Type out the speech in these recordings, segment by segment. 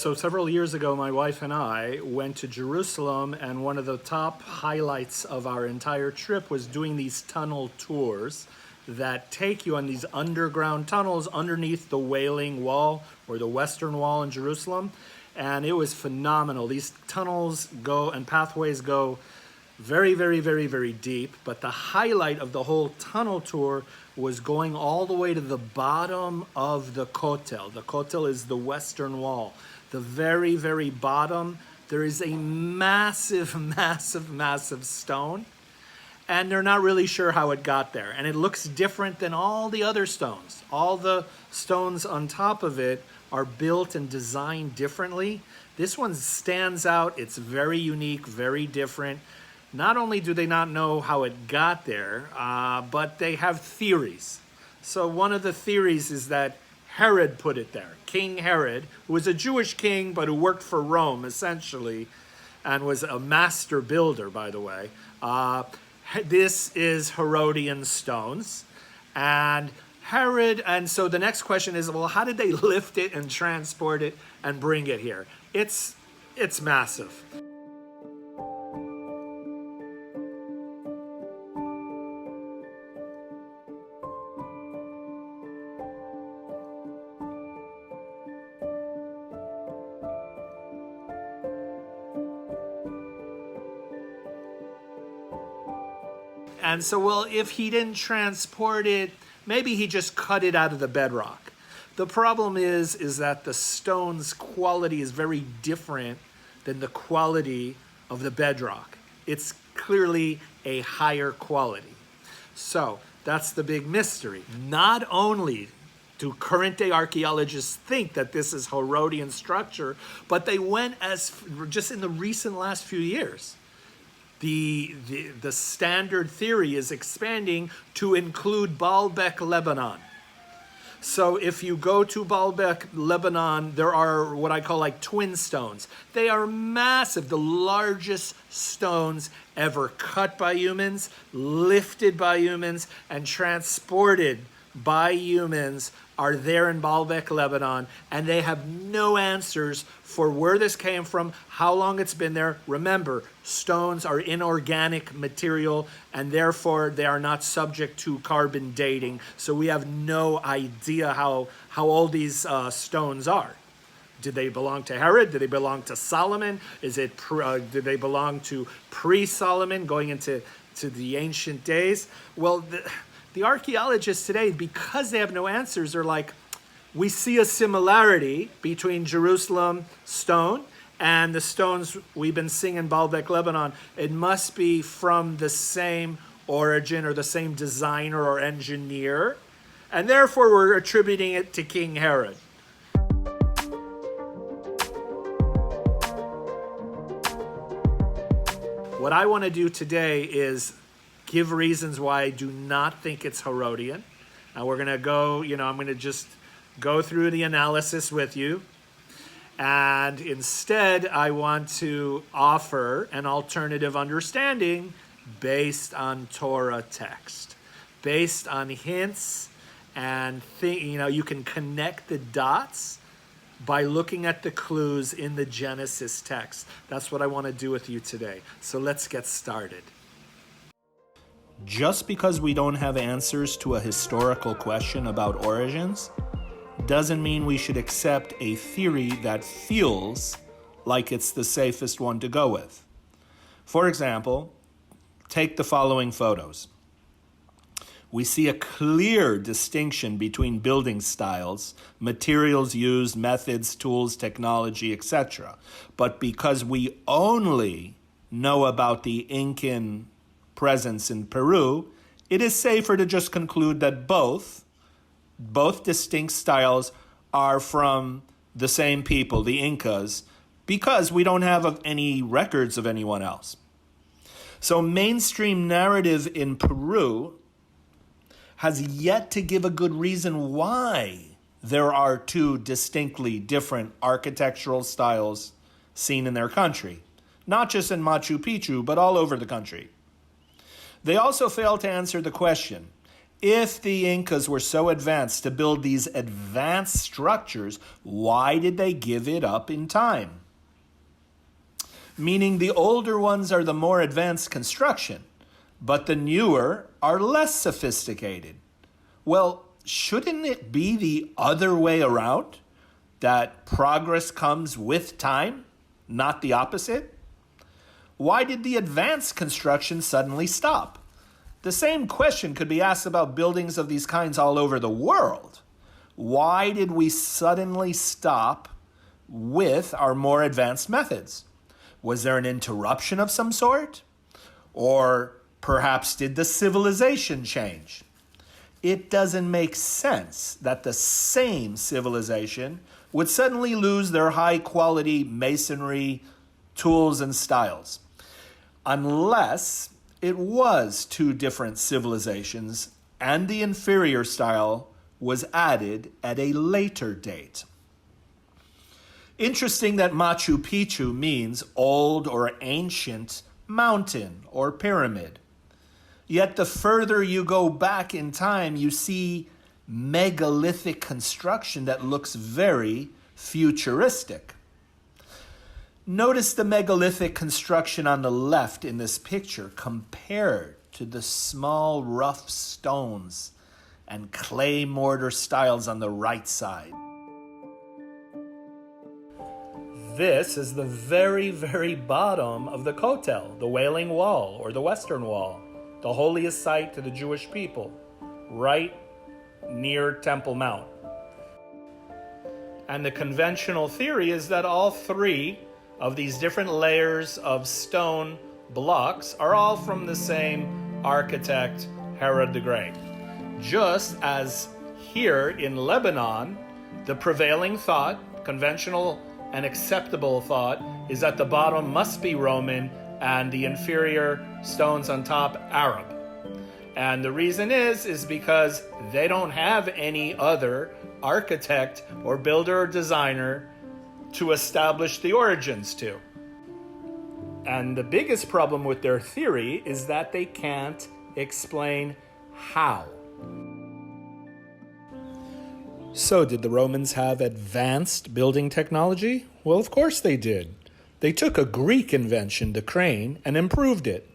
So several years ago, my wife and I went to Jerusalem, and one of the top highlights of our entire trip was doing these tunnel tours that take you on these underground tunnels underneath the Wailing Wall, or the Western Wall in Jerusalem. And it was phenomenal. These tunnels go and pathways go very, very, very, very deep. But the highlight of the whole tunnel tour was going all the way to the bottom of the Kotel. The Kotel is the Western Wall. The very, very bottom, there is a massive, massive, massive stone. And they're not really sure how it got there. And it looks different than all the other stones. All the stones on top of it are built and designed differently. This one stands out. It's very unique, very different. Not only do they not know how it got there, but they have theories. So one of the theories is that Herod put it there. King Herod, who was a Jewish king, but who worked for Rome, essentially, and was a master builder, by the way. This is Herodian stones. And Herod, and so the next question is, well, how did they lift it and transport it and bring it here? It's massive. And so, well, if he didn't transport it, maybe he just cut it out of the bedrock. The problem is that the stone's quality is very different than the quality of the bedrock. It's clearly a higher quality. So that's the big mystery. Not only do current day archaeologists think that this is Herodian structure, but they went as, just in the recent last few years, the standard theory is expanding to include Baalbek, Lebanon. So if you go to Baalbek, Lebanon, there are what I call like twin stones. They are massive, the largest stones ever cut by humans, lifted by humans, and transported by humans are there in Baalbek, Lebanon, and they have no answers for where this came from, how long it's been there. Remember, stones are inorganic material, and therefore they are not subject to carbon dating, so we have no idea how old these stones are. Did they belong to Herod? Did they belong to Solomon? Did they belong to pre-Solomon, going into the ancient days? Well, the archaeologists today, because they have no answers, are like, we see a similarity between Jerusalem stone and the stones we've been seeing in Baalbek, Lebanon. It must be from the same origin or the same designer or engineer, and therefore we're attributing it to King Herod. What I want to do today is give reasons why I do not think it's Herodian. And we're going to go, I'm going to just go through the analysis with you. And instead, I want to offer an alternative understanding based on Torah text, based on hints, and you can connect the dots by looking at the clues in the Genesis text. That's what I want to do with you today. So let's get started. Just because we don't have answers to a historical question about origins doesn't mean we should accept a theory that feels like it's the safest one to go with. For example, take the following photos. We see a clear distinction between building styles, materials used, methods, tools, technology, etc. But because we only know about the Incan presence in Peru, it is safer to just conclude that both distinct styles are from the same people, the Incas, because we don't have any records of anyone else. So mainstream narrative in Peru has yet to give a good reason why there are two distinctly different architectural styles seen in their country, not just in Machu Picchu, but all over the country. They also fail to answer the question, If the Incas were so advanced to build these advanced structures, why did they give it up in time? Meaning the older ones are the more advanced construction, but the newer are less sophisticated. Well, shouldn't it be the other way around? That progress comes with time, not the opposite? Why did the advanced construction suddenly stop? The same question could be asked about buildings of these kinds all over the world. Why did we suddenly stop with our more advanced methods? Was there an interruption of some sort? Or perhaps did the civilization change? It doesn't make sense that the same civilization would suddenly lose their high-quality masonry, tools, and styles, unless it was two different civilizations and the inferior style was added at a later date. Interesting that Machu Picchu means old or ancient mountain or pyramid. Yet the further you go back in time, you see megalithic construction that looks very futuristic. Notice the megalithic construction on the left in this picture compared to the small rough stones and clay mortar styles on the right side. This is the very, very bottom of the Kotel, the Wailing Wall or the Western Wall, the holiest site to the Jewish people, right near Temple Mount. And the conventional theory is that all three of these different layers of stone blocks are all from the same architect, Herod the Great. Just as here in Lebanon, the prevailing thought, conventional and acceptable thought, is that the bottom must be Roman and the inferior stones on top Arab. And the reason is because they don't have any other architect or builder or designer to establish the origins to. And the biggest problem with their theory is that they can't explain how. So did the Romans have advanced building technology? Well, of course they did. They took a Greek invention, the crane, and improved it.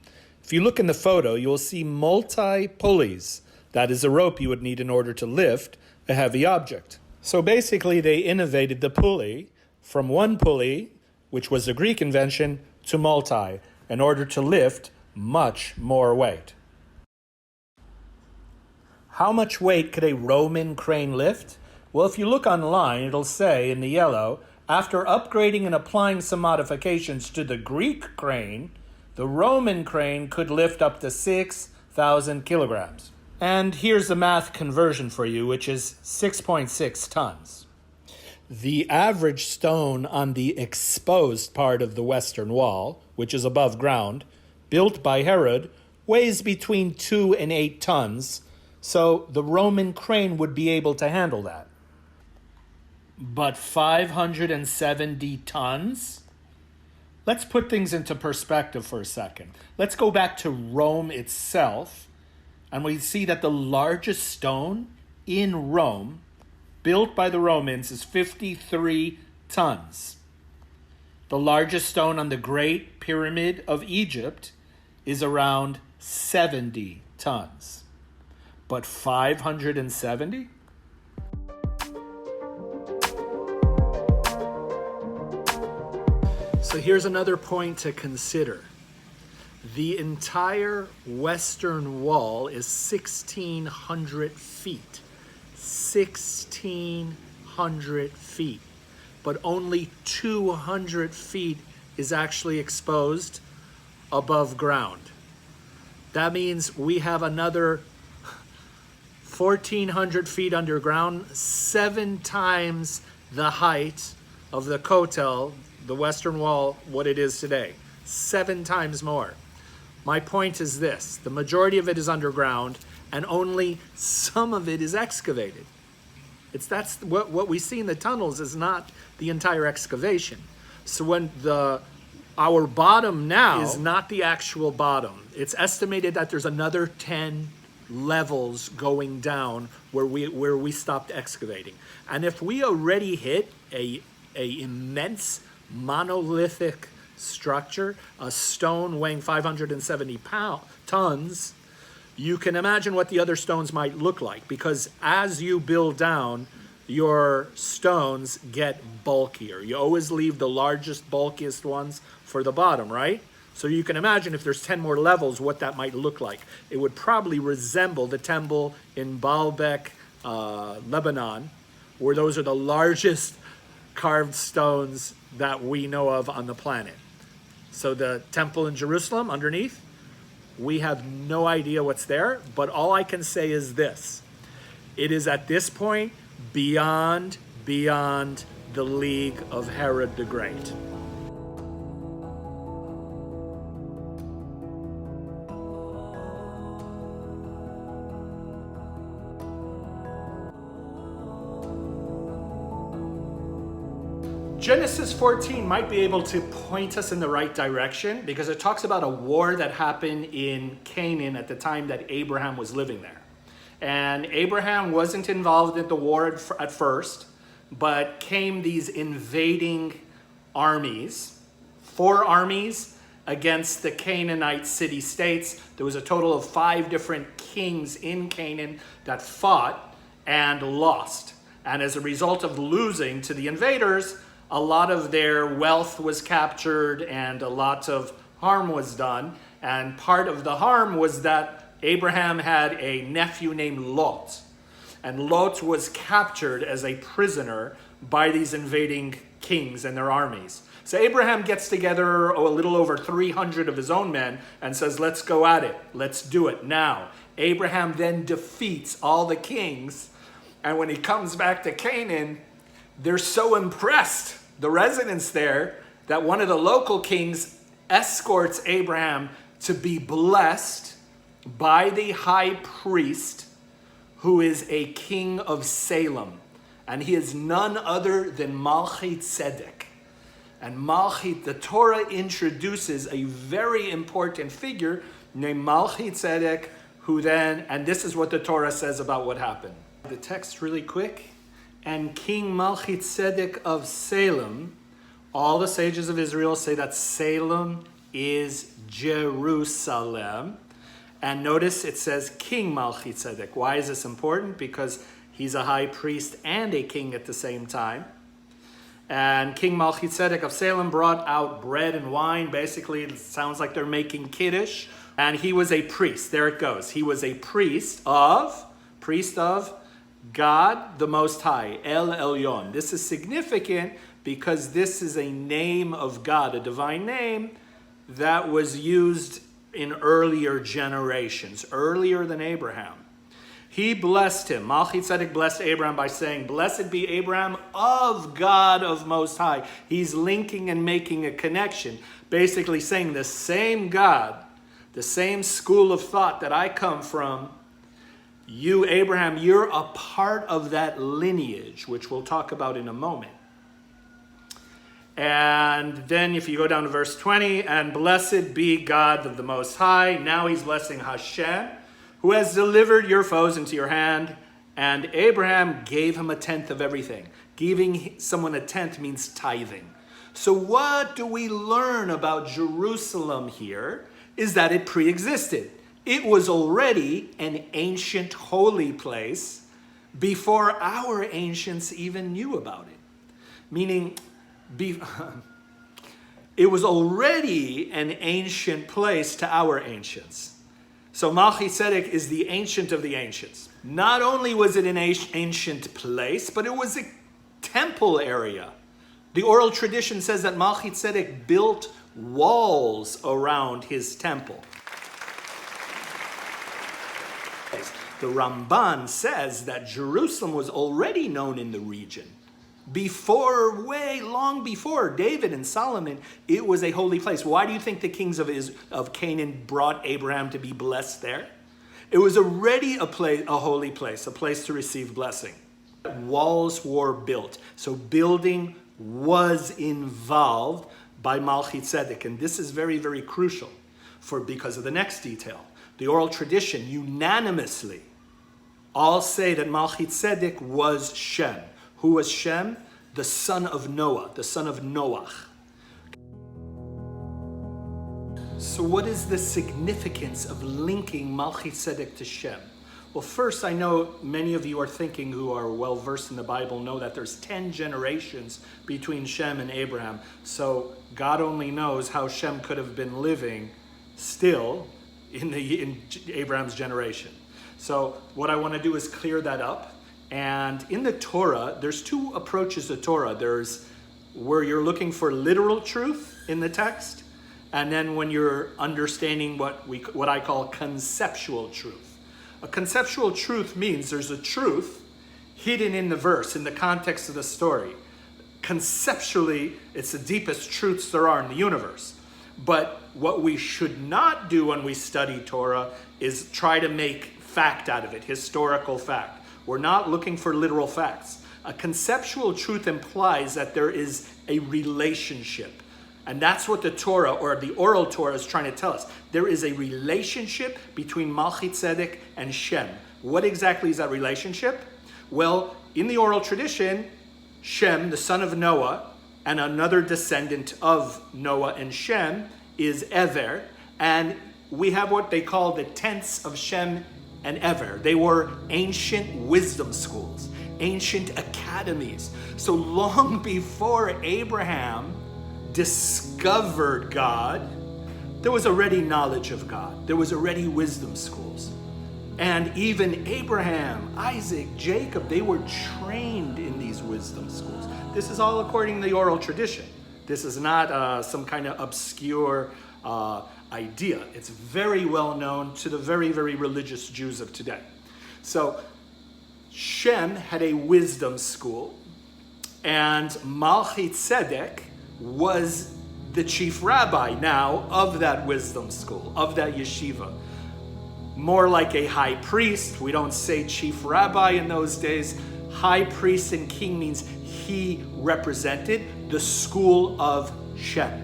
If you look in the photo, you will see multi-pulleys. That is a rope you would need in order to lift a heavy object. So basically they innovated the pulley from one pulley, which was a Greek invention, to multi, in order to lift much more weight. How much weight could a Roman crane lift? Well, if you look online, it'll say in the yellow, after upgrading and applying some modifications to the Greek crane, the Roman crane could lift up to 6,000 kilograms. And here's the math conversion for you, which is 6.6 tons. The average stone on the exposed part of the Western Wall, which is above ground, built by Herod, weighs between 2 and 8 tons, so the Roman crane would be able to handle that. But 570 tons? Let's put things into perspective for a second. Let's go back to Rome itself, and we see that the largest stone in Rome, built by the Romans, is 53 tons. The largest stone on the Great Pyramid of Egypt is around 70 tons. But 570? So here's another point to consider. The entire Western Wall is 1,600 feet. 1,600 feet. But only 200 feet is actually exposed above ground. That means we have another 1,400 feet underground, 7 times the height of the Kotel, the Western Wall, what it is today. 7 times more. My point is this: the majority of it is underground, and only some of it is excavated. That's what we see in the tunnels is not the entire excavation. So when our bottom now is not the actual bottom. It's estimated that there's another 10 levels going down where we stopped excavating. And if we already hit a immense monolithic structure, a stone weighing 570 tons, you can imagine what the other stones might look like, because as you build down, your stones get bulkier. You always leave the largest, bulkiest ones for the bottom, right? So you can imagine if there's 10 more levels, what that might look like. It would probably resemble the temple in Baalbek, Lebanon, where those are the largest carved stones that we know of on the planet. So the temple in Jerusalem underneath, we have no idea what's there, but all I can say is this. It is at this point beyond the league of Herod the Great. Genesis 14 might be able to point us in the right direction, because it talks about a war that happened in Canaan at the time that Abraham was living there. And Abraham wasn't involved in the war at first, but came these invading armies, 4 armies against the Canaanite city-states. There was a total of 5 different kings in Canaan that fought and lost. And as a result of losing to the invaders, a lot of their wealth was captured and a lot of harm was done. And part of the harm was that Abraham had a nephew named Lot. And Lot was captured as a prisoner by these invading kings and their armies. So Abraham gets together a little over 300 of his own men and says, let's go at it. Let's do it now. Abraham then defeats all the kings. And when he comes back to Canaan, they're so impressed, the residents there, that one of the local kings escorts Abraham to be blessed by the high priest, who is a king of Salem. And he is none other than Melchizedek. And the Torah introduces a very important figure named Melchizedek, who then, and this is what the Torah says about what happened. The text really quick. And King Melchizedek of Salem, all the sages of Israel say that Salem is Jerusalem. And notice it says King Melchizedek. Why is this important? Because he's a high priest and a king at the same time. And King Melchizedek of Salem brought out bread and wine. Basically, it sounds like they're making kiddush. And he was a priest. There it goes. He was a priest of God the Most High, El Elyon. This is significant because this is a name of God, a divine name that was used in earlier generations, earlier than Abraham. He blessed him. Melchizedek blessed Abraham by saying, blessed be Abraham of God of Most High. He's linking and making a connection, basically saying the same God, the same school of thought that I come from, you, Abraham, you're a part of that lineage, which we'll talk about in a moment. And then if you go down to verse 20, and blessed be God of the Most High. Now he's blessing Hashem, who has delivered your foes into your hand. And Abraham gave him a tenth of everything. Giving someone a tenth means tithing. So what do we learn about Jerusalem here is that it pre-existed. It was already an ancient holy place before our ancients even knew about it. Meaning, it was already an ancient place to our ancients. So Melchizedek is the ancient of the ancients. Not only was it an ancient place, but it was a temple area. The oral tradition says that Melchizedek built walls around his temple. The Ramban says that Jerusalem was already known in the region. Long before David and Solomon, it was a holy place. Why do you think the kings of Canaan brought Abraham to be blessed there? It was already a holy place, a place to receive blessing. Walls were built. So building was involved by Melchizedek. And this is very, very crucial because of the next detail. The oral tradition unanimously all say that Melchizedek was Shem. Who was Shem? The son of Noah, the son of Noach. So what is the significance of linking Melchizedek to Shem? Well, first, I know many of you are thinking, who are well versed in the Bible, know that there's 10 generations between Shem and Abraham. So God only knows how Shem could have been living still in Abraham's generation. So what I want to do is clear that up. And in the Torah, there's two approaches to Torah. There's where you're looking for literal truth in the text, and then when you're understanding what I call conceptual truth. A conceptual truth means there's a truth hidden in the verse, in the context of the story. Conceptually, it's the deepest truths there are in the universe. But what we should not do when we study Torah is try to make fact out of it, historical fact. We're not looking for literal facts. A conceptual truth implies that there is a relationship. And that's what the Torah, or the oral Torah, is trying to tell us. There is a relationship between Melchizedek and Shem. What exactly is that relationship? Well, in the oral tradition, Shem, the son of Noah, and another descendant of Noah and Shem is Ever. And we have what they call the tents of Shem and Ever. They were ancient wisdom schools, ancient academies. So long before Abraham discovered God, there was already knowledge of God. There was already wisdom schools. And even Abraham, Isaac, Jacob, they were trained in these wisdom schools. This is all according to the oral tradition. This is not some kind of obscure idea. It's very well known to the very, very religious Jews of today. So Shem had a wisdom school, and Melchizedek was the chief rabbi now of that wisdom school, of that yeshiva. More like a high priest. We don't say chief rabbi in those days. High priest and king means he represented the school of Shem.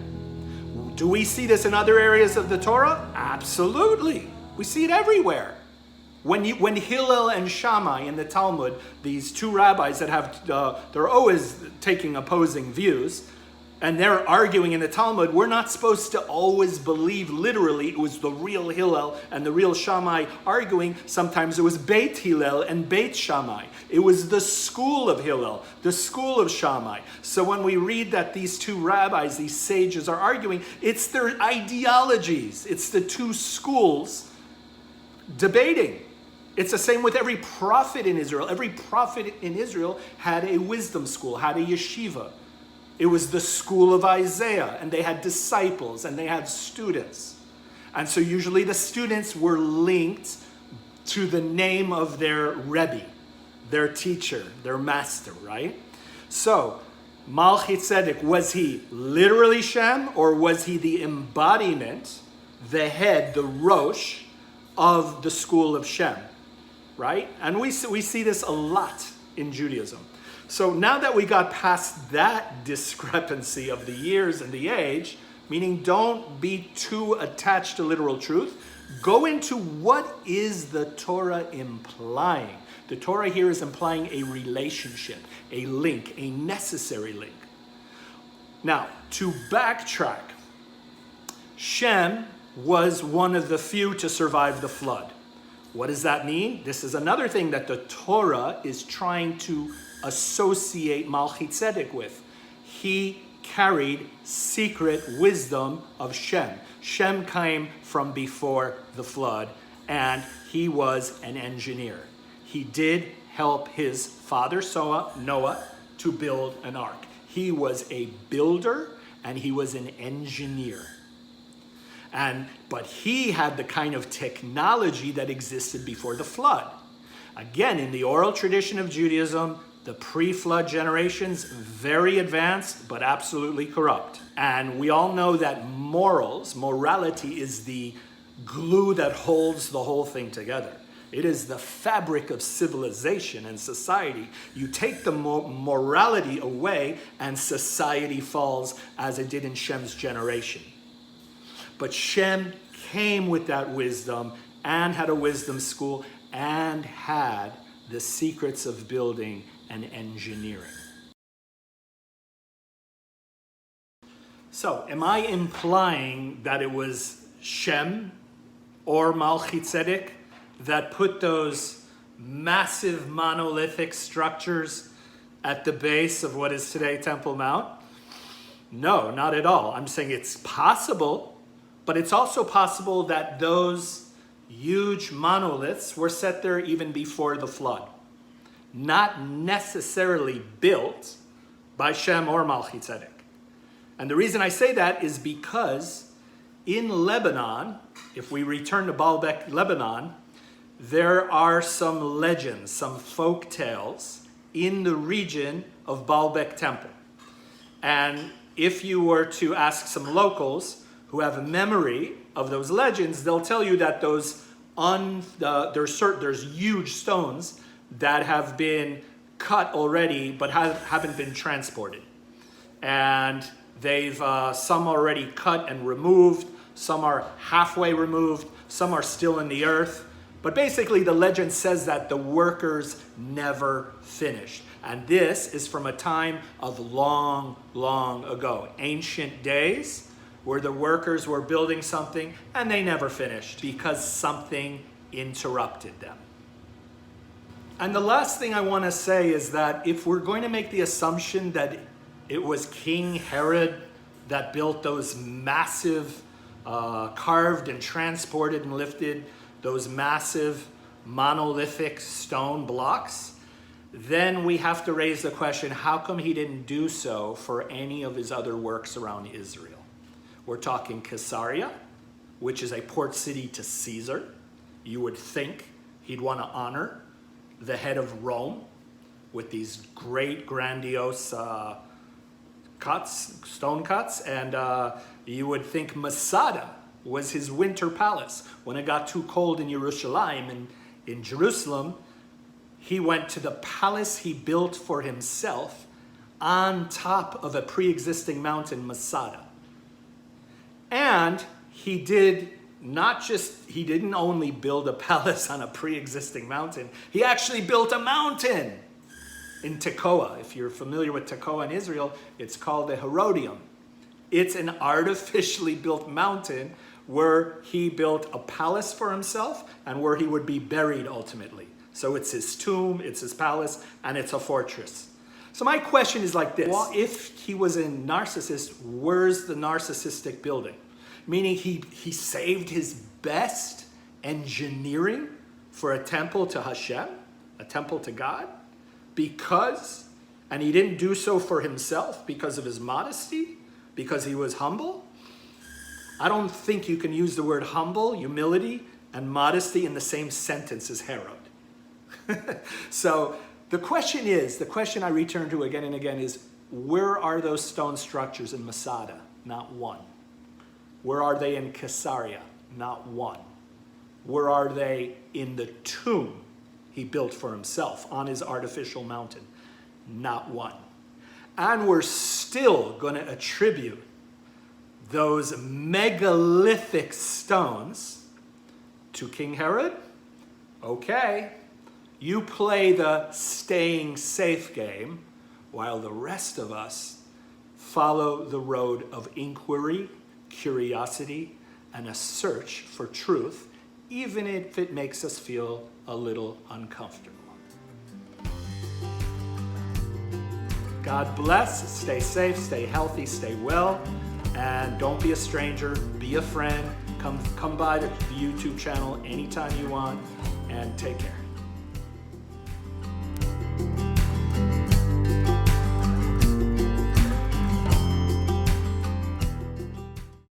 Do we see this in other areas of the Torah? Absolutely. We see it everywhere. When Hillel and Shammai in the Talmud, these two rabbis that have, they're always taking opposing views, and they're arguing in the Talmud, we're not supposed to always believe literally it was the real Hillel and the real Shammai arguing. Sometimes it was Beit Hillel and Beit Shammai. It was the school of Hillel, the school of Shammai. So when we read that these two rabbis, these sages are arguing, it's their ideologies. It's the two schools debating. It's the same with every prophet in Israel. Every prophet in Israel had a wisdom school, had a yeshiva. It was the school of Isaiah, and they had disciples, and they had students. And so usually the students were linked to the name of their Rebbe, their teacher, their master, right? So Melchizedek, was he literally Shem, or was he the embodiment, the head, the Rosh of the school of Shem, right? And we see this a lot in Judaism. So now that we got past that discrepancy of the years and the age, meaning don't be too attached to literal truth, go into what is the Torah implying. The Torah here is implying a relationship, a link, a necessary link. Now, to backtrack, Shem was one of the few to survive the flood. What does that mean? This is another thing that the Torah is trying to associate Melchizedek with. He carried secret wisdom of Shem. Shem came from before the flood, and he was an engineer. He did help his father Noah to build an ark. He was a builder, and he was an engineer. But he had the kind of technology that existed before the flood. Again, in the oral tradition of Judaism, the pre-flood generations, very advanced, but absolutely corrupt. And we all know that morality is the glue that holds the whole thing together. It is the fabric of civilization and society. You take the morality away, and society falls as it did in Shem's generation. But Shem came with that wisdom, and had a wisdom school, and had the secrets of building and engineering. So, am I implying that it was Shem or Melchizedek that put those massive monolithic structures at the base of what is today Temple Mount? No, not at all. I'm saying it's possible, but it's also possible that those huge monoliths were set there even before the flood. Not necessarily built by Shem or Melchizedek. And the reason I say that is because in Lebanon, if we return to Baalbek, Lebanon, there are some legends, some folk tales in the region of Baalbek Temple. And if you were to ask some locals who have a memory of those legends, they'll tell you that there's huge stones that have been cut already but haven't been transported. And they've some already cut and removed, some are halfway removed, some are still in the earth. But basically the legend says that the workers never finished. And this is from a time of long, long ago, ancient days, where the workers were building something and they never finished because something interrupted them. And the last thing I want to say is that if we're going to make the assumption that it was King Herod that built those massive, carved and transported and lifted those massive monolithic stone blocks, then we have to raise the question, how come he didn't do so for any of his other works around Israel? We're talking Caesarea, which is a port city to Caesar. You would think he'd want to honor the head of Rome with these great, grandiose stone cuts. And you would think Masada was his winter palace. When it got too cold in Jerusalem and in Jerusalem, he went to the palace he built for himself on top of a pre-existing mountain, Masada. And he didn't only build a palace on a pre-existing mountain, he actually built a mountain in Tekoa. If you're familiar with Tekoa in Israel, it's called the Herodium. It's an artificially built mountain where he built a palace for himself and where he would be buried ultimately. So it's his tomb, it's his palace, and it's a fortress. So my question is like this. Well, if he was a narcissist, where's the narcissistic building? Meaning he saved his best engineering for a temple to Hashem, a temple to God, and he didn't do so for himself because of his modesty, because he was humble. I don't think you can use the word humble, humility, and modesty in the same sentence as Herod. So the question I return to again and again is, where are those stone structures in Masada? Not one. Where are they in Caesarea? Not one. Where are they in the tomb he built for himself on his artificial mountain? Not one. And we're still going to attribute those megalithic stones to King Herod? Okay. You play the staying safe game while the rest of us follow the road of inquiry, curiosity, and a search for truth, even if it makes us feel a little uncomfortable. God bless, stay safe, stay healthy, stay well, and don't be a stranger, be a friend. Come by the YouTube channel anytime you want, and take care.